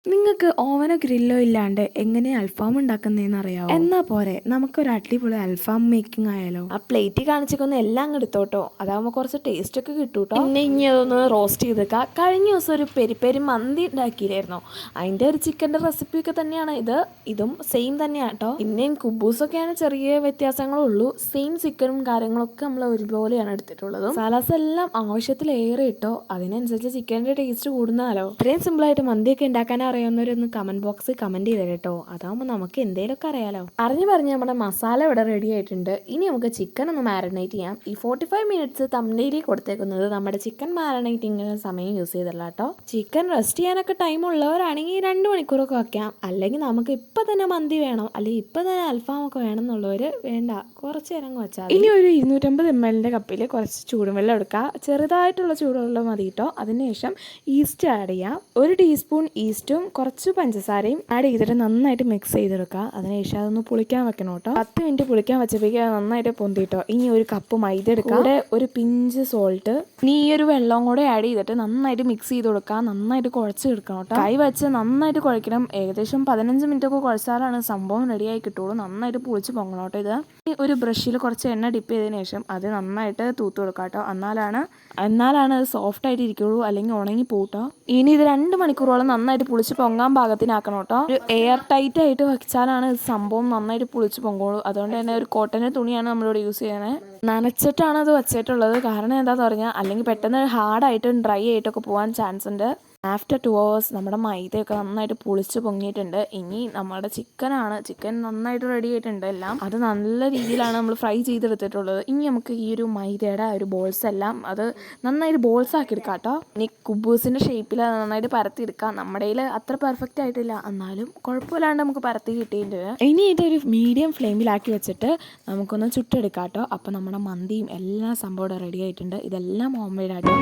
നിങ്ങൾക്ക് ഓവനോ ഗ്രില്ലോ ഇല്ലാണ്ട് എങ്ങനെ അൽഫാം ഉണ്ടാക്കുന്നതെന്ന് അറിയാമോ? എന്നാ പോരെ നമുക്കൊരു അടിപൊളി അൽഫാം മേക്കിംഗ് ആയാലോ? ആ പ്ലേറ്റിൽ കാണിച്ചിരിക്കുന്ന എല്ലാം അങ്ങ് എടുത്തോട്ടോ, അതാകുമ്പോൾ കുറച്ച് ടേസ്റ്റ് ഒക്കെ കിട്ടൂട്ടോ. പിന്നെ ഇനി അതൊന്ന് റോസ്റ്റ് ചെയ്തേക്കാം. കഴിഞ്ഞ ദിവസം ഒരു പെരി പെരി മന്തി ഉണ്ടാക്കിയില്ലായിരുന്നോ, അതിൻ്റെ ഒരു ചിക്കൻ്റെ റെസിപ്പിയൊക്കെ തന്നെയാണ് ഇതും സെയിം തന്നെയാണ് കേട്ടോ. പിന്നെയും കുബൂസൊക്കെയാണ് ചെറിയ വ്യത്യാസങ്ങളുള്ളൂ. സെയിം ചിക്കനും കാര്യങ്ങളൊക്കെ നമ്മൾ ഒരുപോലെയാണ് എടുത്തിട്ടുള്ളത്. മസാലാസ് എല്ലാം ആവശ്യത്തിലേറെ ഇട്ടോ, അതിനനുസരിച്ച് ചിക്കൻ്റെ ടേസ്റ്റ് കൂടുന്നാലോ. ഇത്രയും സിമ്പിളായിട്ട് മന്തിയൊക്കെ ഉണ്ടാക്കാൻ അറിയാവുന്നവരൊന്ന് കമന്റ് ബോക്സിൽ കമന്റ് ചെയ്തേ കേട്ടോ. അതാകുമ്പോൾ നമുക്ക് എന്തെങ്കിലുമൊക്കെ അറിയാലോ. പറഞ്ഞ് നമ്മുടെ മസാല ഇവിടെ റെഡി ആയിട്ടുണ്ട്. ഇനി നമുക്ക് ചിക്കൻ ഒന്ന് മാരിനേറ്റ് ചെയ്യാം. ഈ 45 മിനിറ്റ്സ് തമ്മിലേക്ക് കൊടുത്തേക്കുന്നത് നമ്മുടെ ചിക്കൻ മാരിനേറ്റിങ്ങിന് സമയം യൂസ് ചെയ്തില്ല കേട്ടോ. ചിക്കൻ റെസ്റ്റ് ചെയ്യാനൊക്കെ ടൈം ഉള്ളവരാണെങ്കിൽ 2 മണിക്കൂറൊക്കെ വയ്ക്കാം. അല്ലെങ്കിൽ നമുക്ക് ഇപ്പം തന്നെ മന്തി വേണം, അല്ലെങ്കിൽ ഇപ്പം തന്നെ അൽഫാം ഒക്കെ വേണം എന്നുള്ളവർ വേണ്ട, കുറച്ച് നേരം വെച്ചാൽ. ഇനി ഒരു 250 ml കപ്പിൽ കുറച്ച് ചൂടുവെള്ളം എടുക്കുക. ചെറുതായിട്ടുള്ള ചൂടുവെള്ളം മതി കേട്ടോ. അതിനുശേഷം ഈസ്റ്റ് ആഡ് ചെയ്യാം. 1 ടീസ്പൂൺ ഈസ്റ്റും കുറച്ച് പഞ്ചസാരയും ആഡ് ചെയ്തിട്ട് നന്നായിട്ട് മിക്സ് ചെയ്തെടുക്കുക. അതിനുശേഷം അതൊന്ന് പുളിക്കാൻ വെക്കണം കേട്ടോ. 10 മിനിറ്റ് പുളിക്കാൻ വെച്ചപ്പോഴേക്കും അത് നന്നായിട്ട് പൊന്തിട്ടോ. ഇനി ഒരു കപ്പ് മൈദ എടുക്കുക, ഇവിടെ ഒരു പിഞ്ച് സോൾട്ട്, ഇനി ഈ ഒരു വെള്ളം കൂടെ ആഡ് ചെയ്തിട്ട് നന്നായിട്ട് മിക്സ് ചെയ്ത് കൊടുക്കുക. നന്നായിട്ട് കുഴച്ച് എടുക്കണം കേട്ടോ. കൈ വെച്ച് നന്നായിട്ട് കുഴക്കണം. ഏകദേശം 15 മിനിറ്റ് ഒക്കെ കുഴച്ചാലാണ് സംഭവം റെഡിയായി കിട്ടുള്ളൂ. നന്നായിട്ട് പുളിച്ച് പൊങ്ങണം കേട്ടോ. ഇത് ഒരു ബ്രഷിൽ കുറച്ച് എണ്ണ ഡിപ്പ് ചെയ്തതിന് ശേഷം അത് നന്നായിട്ട് തൂത്ത് കൊടുക്കുക കേട്ടോ. എന്നാലാണ് അത് സോഫ്റ്റ് ആയിട്ട് ഇരിക്കുള്ളൂ, അല്ലെങ്കിൽ ഉണങ്ങി പോട്ടോ. ഇനി ഇത് 2 മണിക്കൂറോളം നന്നായിട്ട് പുളിച്ച് പൊങ്ങാൻ പാകത്തിനാക്കണം കേട്ടോ. ഒരു എയർ ടൈറ്റ് ആയിട്ട് വെച്ചാലാണ് സംഭവം നന്നായിട്ട് പുളിച്ച് പൊങ്ങുള്ളൂ. അതുകൊണ്ട് തന്നെ ഒരു കോട്ടൻ്റെ തുണിയാണ് നമ്മളിവിടെ യൂസ് ചെയ്യുന്നത്. നനച്ചിട്ടാണ് അത് വെച്ചിട്ടുള്ളത്. കാരണം എന്താണെന്ന് പറഞ്ഞാൽ അല്ലെങ്കിൽ പെട്ടെന്ന് ഹാർഡായിട്ടും ഡ്രൈ ആയിട്ടൊക്കെ പോകാൻ ചാൻസ് ഉണ്ട്. ആഫ്റ്റർ 2 hours നമ്മുടെ മൈദയൊക്കെ നന്നായിട്ട് പുളിച്ച് പൊങ്ങിയിട്ടുണ്ട്. ഇനി നമ്മുടെ ചിക്കൻ നന്നായിട്ട് റെഡി ആയിട്ടുണ്ട് എല്ലാം. അത് നല്ല രീതിയിലാണ് നമ്മൾ ഫ്രൈ ചെയ്തെടുത്തിട്ടുള്ളത്. ഇനി നമുക്ക് ഈ ഒരു മൈദയുടെ ഒരു ബോൾസ് എല്ലാം അത് നന്നായിട്ട് ബോൾസ് ആക്കി എടുക്കാം കേട്ടോ. ഇനി കുബൂസിൻ്റെ ഷേപ്പിൽ അത് നന്നായിട്ട് പരത്തിയെടുക്കാം. നമ്മുടെ കയ്യിൽ അത്ര പെർഫെക്റ്റ് ആയിട്ടില്ല, എന്നാലും കുഴപ്പമില്ലാണ്ട് നമുക്ക് പരത്തി കിട്ടിയിട്ടുണ്ട്. ഇനി ഇതൊരു മീഡിയം ഫ്ലെയിമിലാക്കി വെച്ചിട്ട് നമുക്കൊന്ന് ചുട്ടെടുക്കാം കേട്ടോ. അപ്പോൾ നമ്മുടെ മന്തിയും എല്ലാ സംഭവം റെഡി ആയിട്ടുണ്ട്. ഇതെല്ലാം ഹോം മെയ്ഡ് ആട്ടോ.